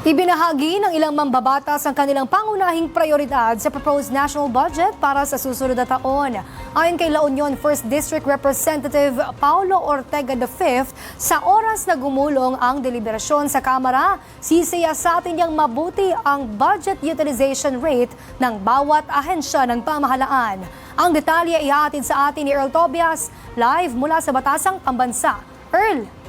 Ibinahagi ng ilang mambabatas ang kanilang pangunahing prioridad sa proposed national budget para sa susunod na taon. Ayon kay La Union 1st District Representative Paulo Ortega V, sa oras na gumulong ang deliberasyon sa Kamara, sisiyasatin niyang mabuti ang budget utilization rate ng bawat ahensya ng pamahalaan. Ang detalye ihatid sa atin ni Earl Tobias, live mula sa Batasang Pambansa. Earl!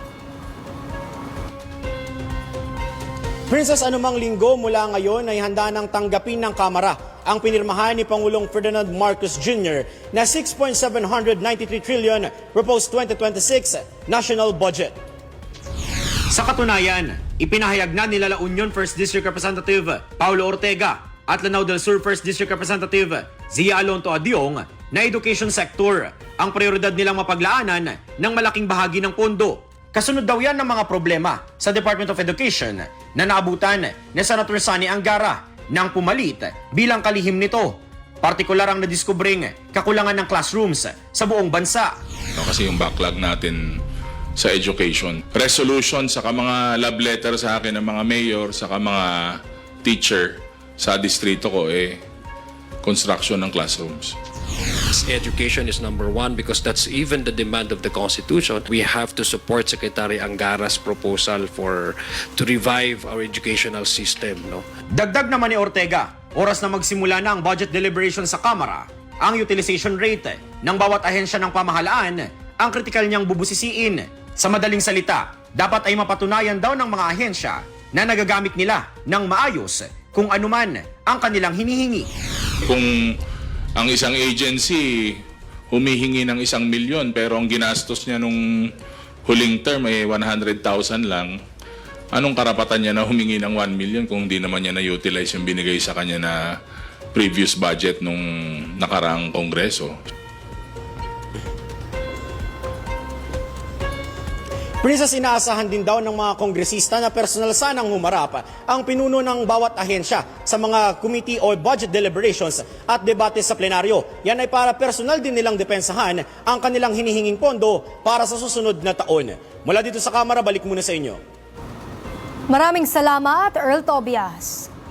Princess, anumang linggo mula ngayon ay handa ng tanggapin ng Kamara ang pinirmahan ni Pangulong Ferdinand Marcos Jr. na 6.793 trillion proposed 2026 national budget. Sa katunayan, ipinahayag na nila La Union 1st District Representative Paulo Ortega at Lanao del Sur 1st District Representative Zia Alonto Adiong na education sector ang prioridad nilang mapaglaanan ng malaking bahagi ng pondo. Kasunod daw yan ng mga problema sa Department of Education na naabutan ni Senator Sani Angara nang pumalit bilang kalihim nito. Partikular ang nadiskubring kakulangan ng classrooms sa buong bansa. Kasi yung backlog natin sa education. Resolution saka mga love letter sa akin ng mga mayor saka mga teacher sa distrito ko construction ng classrooms. Education is number one because that's even the demand of the Constitution. We have to support Secretary Angara's proposal to revive our educational system. Dagdag naman ni Ortega, oras na magsimula na ang budget deliberation sa Kamara, ang utilization rate ng bawat ahensya ng pamahalaan ang kritikal niyang bubusisiin. Sa madaling salita, dapat ay mapatunayan daw ng mga ahensya na nagagamit nila ng maayos kung anuman ang kanilang hinihingi. Kung ang isang agency humihingi ng 1 milyon pero ang ginastos niya nung huling term ay 100,000 lang, anong karapatan niya na humingi ng 1 million kung hindi naman niya na-utilize yung binigay sa kanya na previous budget nung nakaraang kongreso? Princess, inaasahan din daw ng mga kongresista na personal sanang humarap ang pinuno ng bawat ahensya sa mga committee o budget deliberations at debate sa plenaryo. Yan ay para personal din nilang depensahan ang kanilang hinihinging pondo para sa susunod na taon. Mula dito sa Kamara, balik muna sa inyo. Maraming salamat, Earl Tobias.